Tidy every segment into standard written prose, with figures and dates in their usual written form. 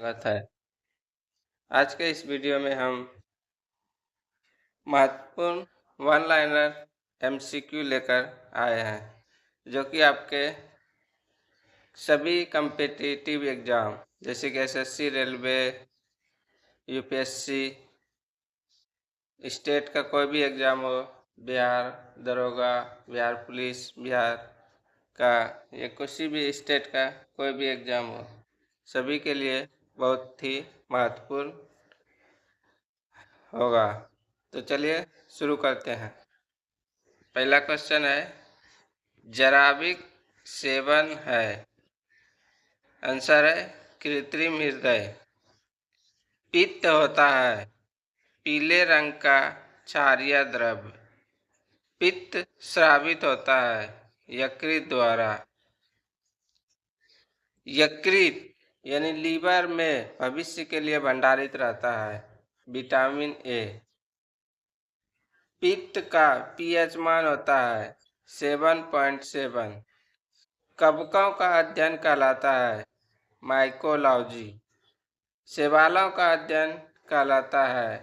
स्वागत है। आज के इस वीडियो में हम महत्वपूर्ण वन लाइनर एमसीक्यू लेकर आए हैं, जो कि आपके सभी कम्पिटिटिव एग्ज़ाम जैसे कि एसएससी, रेलवे, यूपीएससी, स्टेट का कोई भी एग्ज़ाम हो, बिहार दरोगा, बिहार पुलिस, बिहार का या किसी भी स्टेट का कोई भी एग्ज़ाम हो, सभी के लिए बहुत ही महत्वपूर्ण होगा। तो चलिए शुरू करते हैं। पहला क्वेश्चन है, जराविक सेवन है। आंसर है कृत्रिम हृदय। पित्त होता है पीले रंग का क्षारीय द्रव्य। पित्त स्रावित होता है यकृत द्वारा। यकृत यानी लीवर में भविष्य के लिए भंडारित रहता है विटामिन ए। पित्त का पीएच मान होता है 7.7। कवकों का अध्ययन कहलाता है माइकोलॉजी। शैवालों का अध्ययन कहलाता है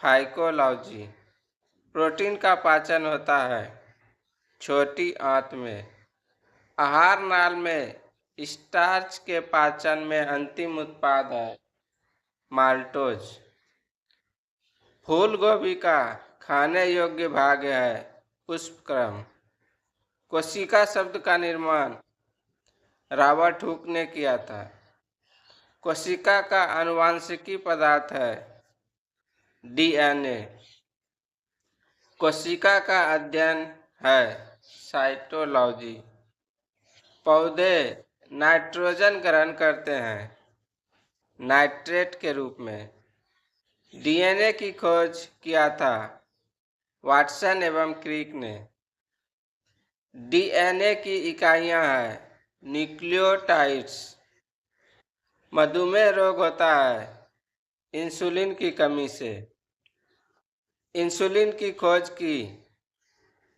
फाइकोलॉजी। प्रोटीन का पाचन होता है छोटी आंत में। आहार नाल में स्टार्च के पाचन में अंतिम उत्पाद है माल्टोज। फूल गोभी का खाने योग्य भाग है पुष्पक्रम। कोशिका शब्द का निर्माण रॉबर्ट हुक ने किया था। कोशिका का आनुवंशिकी पदार्थ है डीएनए। कोशिका का अध्ययन है साइटोलॉजी। पौधे नाइट्रोजन ग्रहण करते हैं नाइट्रेट के रूप में। डीएनए की खोज किया था वाटसन एवं क्रिक ने। डीएनए की इकाइयां हैं न्यूक्लियोटाइड्स। मधुमेह रोग होता है इंसुलिन की कमी से। इंसुलिन की खोज की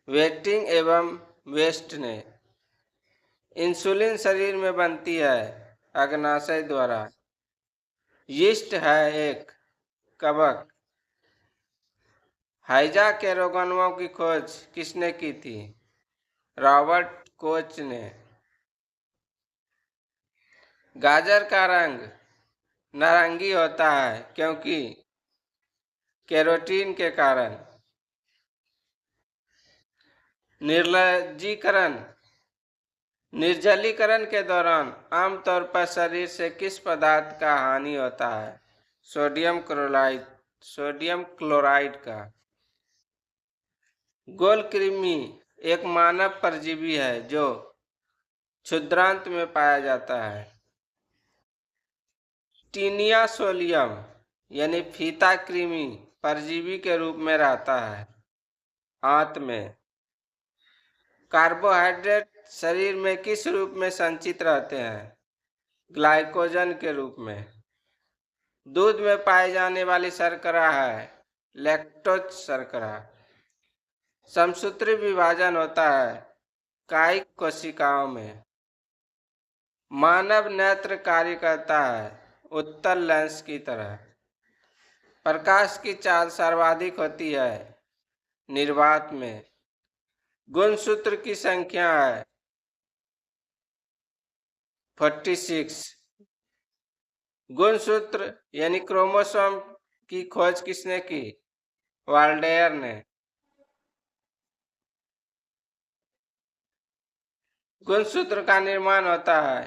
वेटिंग एवं वेस्ट ने। इंसुलिन शरीर में बनती है अग्नाशय द्वारा। यीस्ट है एक कवक। हैजा के रोगाणुओं की खोज किसने की थी? रॉबर्ट कोच ने। गाजर का रंग नारंगी होता है क्योंकि कैरोटीन के कारण। निर्जलीकरण के दौरान आमतौर पर शरीर से किस पदार्थ का हानि होता है? सोडियम क्लोराइड का। गोल कृमि एक मानव परजीवी है जो क्षुद्रांत में पाया जाता है। टीनिया सोलियम यानी फीता कृमि परजीवी के रूप में रहता है आंत में। कार्बोहाइड्रेट शरीर में किस रूप में संचित रहते हैं? ग्लाइकोजन के रूप में। दूध में पाई जाने वाली शर्करा है लैक्टोज शर्करा। समसूत्री विभाजन होता है कायिक कोशिकाओं में। मानव नेत्र कार्य करता है उत्तल लेंस की तरह। प्रकाश की चाल सर्वाधिक होती है निर्वात में। गुणसूत्र की संख्या है 46। गुणसूत्र यानी क्रोमोसोम की खोज किसने की? वाल्डेयर ने। गुणसूत्र का निर्माण होता है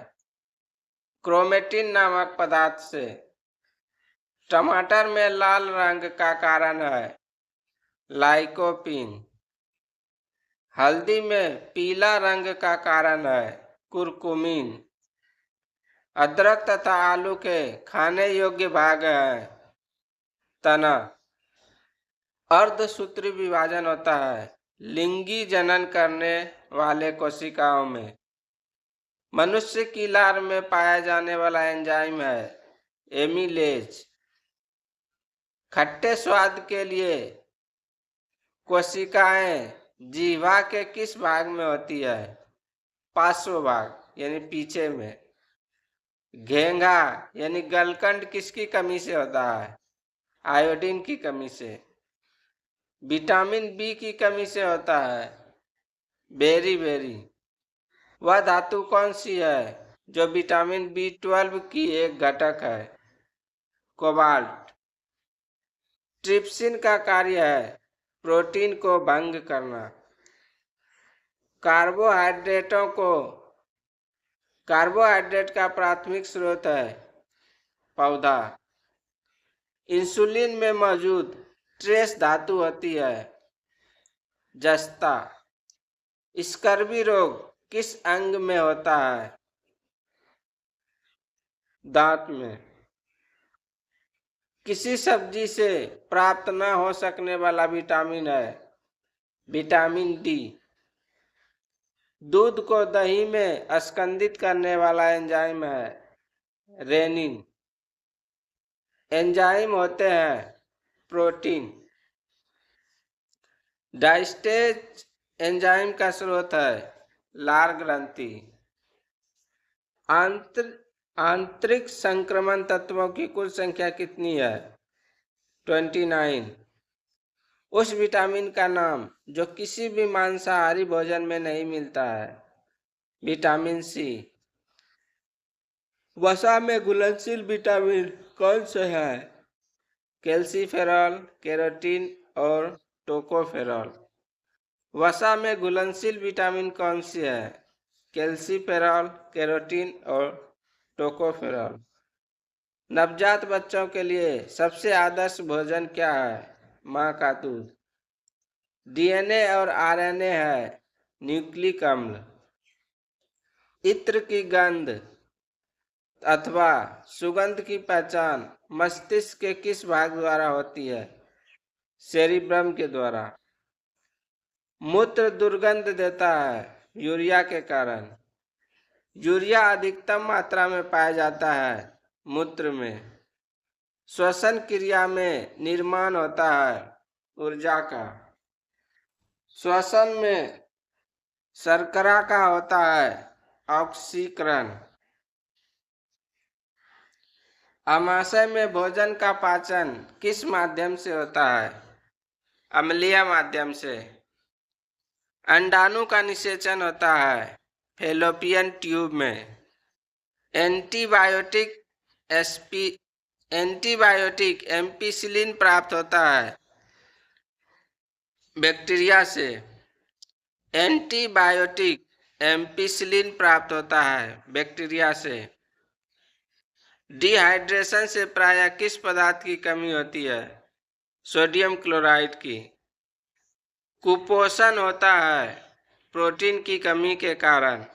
क्रोमेटिन नामक पदार्थ से। टमाटर में लाल रंग का कारण है लाइकोपीन। हल्दी में पीला रंग का कारण है कुरकुमीन। अदरक तथा आलू के खाने योग्य भाग है तना। अर्धसूत्री विभाजन होता है लिंगी जनन करने वाले कोशिकाओं में। मनुष्य की लार में पाया जाने वाला एंजाइम है एमिलेज। खट्टे स्वाद के लिए कोशिकाएं जीवा के किस भाग में होती है? पार्श्व भाग यानी पीछे में। घेंगा यानी गलकंड किसकी कमी से होता है? आयोडीन की कमी से। विटामिन बी की कमी से होता है? Beriberi. वह धातु कौन सी है जो विटामिन B12 की एक घटक है? कोबाल्ट। ट्रिप्सिन का कार्य है प्रोटीन को भंग करना। कार्बोहाइड्रेट का प्राथमिक स्रोत है पौधा। इंसुलिन में मौजूद ट्रेस धातु होती है जस्ता। स्कर्वी रोग किस अंग में होता है? दांत में। किसी सब्जी से प्राप्त न हो सकने वाला विटामिन है विटामिन डी। दूध को दही में अस्कंदित करने वाला एंजाइम है रेनिन। एंजाइम होते हैं प्रोटीन। डाइस्टेज एंजाइम का स्रोत है लार ग्रंथि। आंतरिक संक्रमण तत्वों की कुल संख्या कितनी है? 29। उस विटामिन का नाम जो किसी भी मांसाहारी भोजन में नहीं मिलता है? Vitamin C. वसा में घुलनशील विटामिन कौन से हैं? कैल्सीफेरॉल, केरोटीन और टोकोफेरॉल। वसा में घुलनशील विटामिन कौन सी है? कैल्सीफेरॉल, केरोटीन और टोकोफेरॉल। नवजात बच्चों के लिए सबसे आदर्श भोजन क्या है? माँ का दूध। डीएनए और आरएनए है न्यूक्लिक अम्ल। इत्र की गंध अथवा सुगंध की पहचान मस्तिष्क के किस भाग द्वारा होती है? सेरिब्रम के द्वारा। मूत्र दुर्गंध देता है यूरिया के कारण। यूरिया अधिकतम मात्रा में पाया जाता है मूत्र में। श्वसन क्रिया में निर्माण होता है ऊर्जा का। श्वसन में शर्करा का होता है ऑक्सीकरण। आमाशय में भोजन का पाचन किस माध्यम से होता है? अम्लीय माध्यम से। अंडाणु का निषेचन होता है फैलोपियन ट्यूब में। एंटीबायोटिक एम्पिसिलिन प्राप्त होता है बैक्टीरिया से। एंटीबायोटिक एम्पिसिलिन प्राप्त होता है बैक्टीरिया से। डिहाइड्रेशन से प्रायः किस पदार्थ की कमी होती है? सोडियम क्लोराइड की। कुपोषण होता है प्रोटीन की कमी के कारण।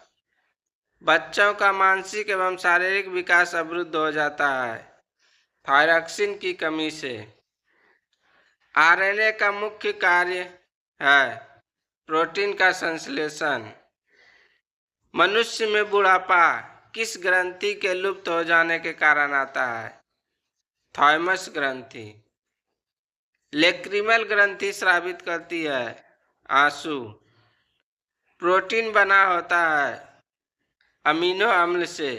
बच्चों का मानसिक एवं शारीरिक विकास अवरुद्ध हो जाता है थायरॉक्सिन की कमी से। आरएनए का मुख्य कार्य है प्रोटीन का संश्लेषण। मनुष्य में बुढ़ापा किस ग्रंथि के लुप्त हो जाने के कारण आता है? थाइमस ग्रंथि। लेक्रिमल ग्रंथि स्रावित करती है आंसू। प्रोटीन बना होता है अमीनो अम्ल से।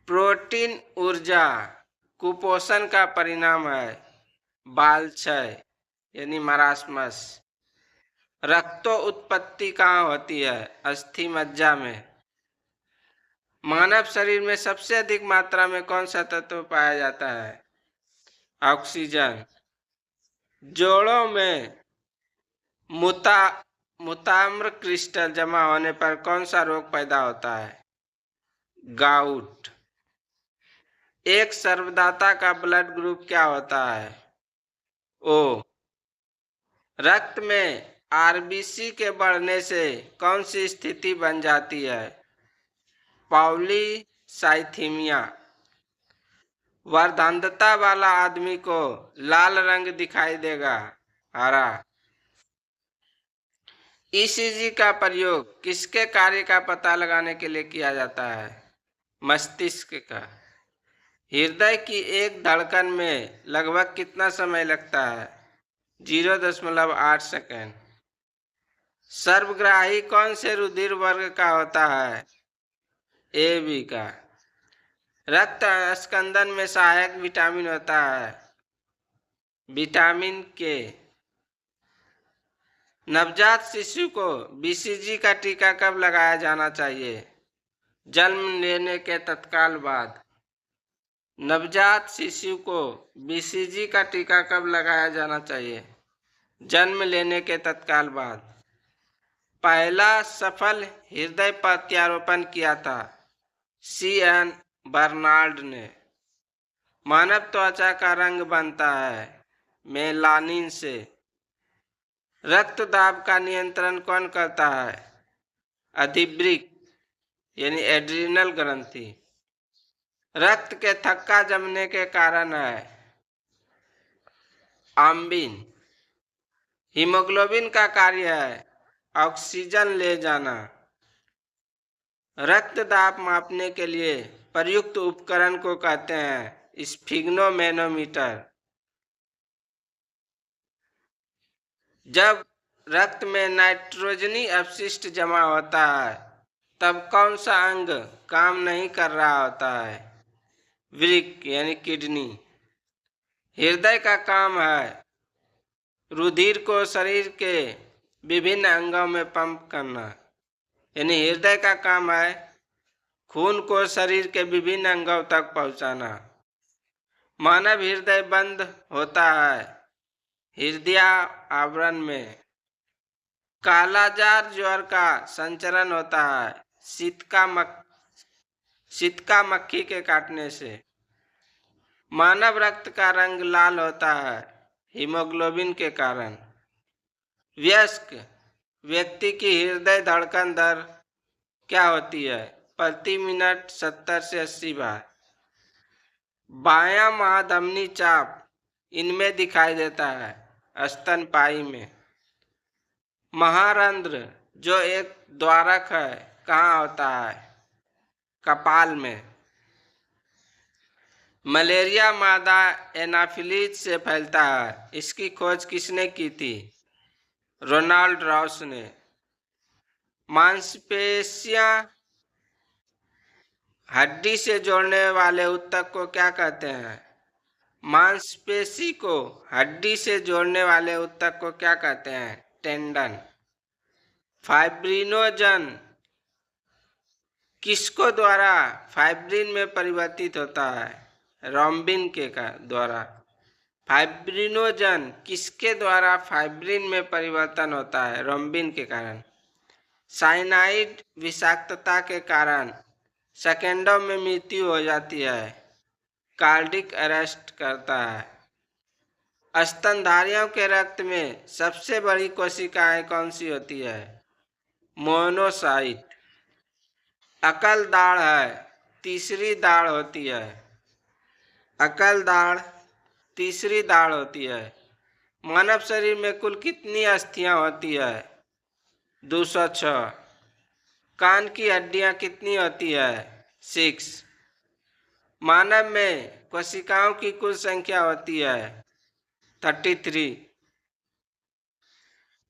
प्रोटीन ऊर्जा कुपोषण का परिणाम है बाल क्षय यानी मरासमस। रक्तो उत्पत्ति कहाँ होती है? अस्थि मज्जा में। मानव शरीर में सबसे अधिक मात्रा में कौन सा तत्व पाया जाता है? ऑक्सीजन। जोड़ों में मुताम्र क्रिस्टल जमा होने पर कौन सा रोग पैदा होता है? गाउट। एक सर्वदाता का ब्लड ग्रुप क्या होता है? ओ। रक्त में आरबीसी के बढ़ने से कौन सी स्थिति बन जाती है? पॉलीसाइथीमिया। वर्धांधता वाला आदमी को लाल रंग दिखाई देगा हरा। ईसीजी का प्रयोग किसके कार्य का पता लगाने के लिए किया जाता है? मस्तिष्क का। हृदय की एक धड़कन में लगभग कितना समय लगता है? 0.8 सेकेंड। सर्वग्राही कौन से रुधिर वर्ग का होता है? AB का। रक्त स्कंदन में सहायक विटामिन होता है विटामिन के। नवजात शिशु को बीसीजी का टीका कब लगाया जाना चाहिए? जन्म लेने के तत्काल बाद। नवजात शिशु को बीसीजी का टीका कब लगाया जाना चाहिए? जन्म लेने के तत्काल बाद। पहला सफल हृदय प्रत्यारोपण किया था CN बर्नार्ड ने। मानव त्वचा का रंग बनता है मेलानिन से। रक्त दाब का नियंत्रण कौन करता है? अधिवृक्क यानी एड्रिनल ग्रंथि। रक्त के थक्का जमने के कारण है आम्बिन। हीमोग्लोबिन का कार्य है ऑक्सीजन ले जाना। रक्त दाब मापने के लिए प्रयुक्त उपकरण को कहते हैं स्फिग्नोमेनोमीटर। जब रक्त में नाइट्रोजनी अपशिष्ट जमा होता है तब कौन सा अंग काम नहीं कर रहा होता है? वृक्क यानी किडनी। हृदय का काम है रुधिर को शरीर के विभिन्न अंगों में पंप करना। यानी हृदय का काम है खून को शरीर के विभिन्न अंगों तक पहुंचाना। मानव हृदय बंद होता है हृदय आवरण में। कालाजार ज्वर का संचरण होता है सितका मक्खी के काटने से। मानव रक्त का रंग लाल होता है हीमोग्लोबिन के कारण। वयस्क व्यक्ति की हृदय धड़कन दर क्या होती है? प्रति मिनट 70 से 80 बार। बायां महाधमनी चाप इनमें दिखाई देता है स्तनपायी में। महारंध्र जो एक द्वारक है कहाँ होता है? कपाल में। मलेरिया मादा एनाफिलीज से फैलता है। इसकी खोज किसने की थी? रोनाल्ड रॉस ने। मांसपेशियां हड्डी से जोड़ने वाले ऊतक को क्या कहते हैं? मांसपेशी को हड्डी से जोड़ने वाले ऊतक को क्या कहते हैं? टेंडन। फाइब्रिनोजन किसको द्वारा फाइब्रिन में परिवर्तित होता है? रोम्बिन के द्वारा। फाइब्रिनोजन किसके द्वारा फाइब्रिन में परिवर्तन होता है? रोम्बिन के कारण। साइनाइड विषाक्तता के कारण सेकेंडों में मृत्यु हो जाती है कार्डिक अरेस्ट करता है। स्तनधारियों के रक्त में सबसे बड़ी कोशिकाएं कौन सी होती है? मोनोसाइट। अकल दाढ़ है तीसरी दाढ़ होती है। अकल दाढ़ तीसरी दाढ़ होती है। मानव शरीर में कुल कितनी अस्थियां होती है? 206। कान की हड्डियां कितनी होती है? 6। मानव में कोशिकाओं की कुल संख्या होती है 33।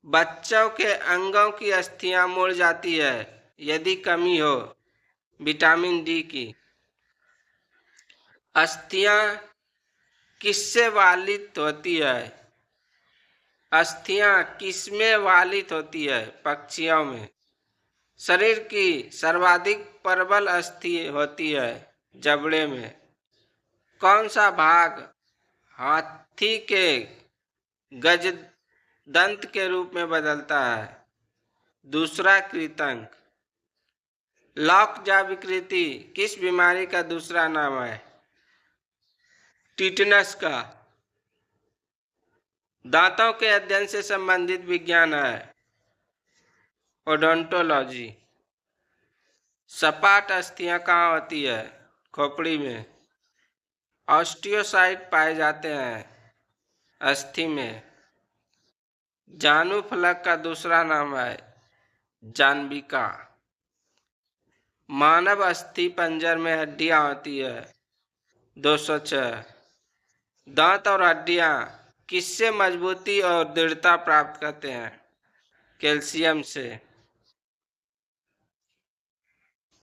बच्चों के अंगों की अस्थियां मुड़ जाती है यदि कमी हो विटामिन डी की। अस्थियां किससे वालित होती है? अस्थियां किसमें वालित होती है? पक्षियों में। शरीर की सर्वाधिक प्रबल अस्थि होती है जबड़े में। कौन सा भाग हाथी के गजदंत के रूप में बदलता है? दूसरा कृंतक। लॉकजा विकृति किस बीमारी का दूसरा नाम है? टिटनस का। दांतों के अध्ययन से संबंधित विज्ञान है ओडोंटोलॉजी। सपाट अस्थियां कहाँ होती है? खोपड़ी में। ऑस्टियोसाइट पाए जाते हैं अस्थि में। जानू फलक का दूसरा नाम है जानविका। मानव अस्थि पंजर में हड्डियां होती है 206। दांत और हड्डियां किससे मजबूती और दृढ़ता प्राप्त करते हैं? कैल्शियम से।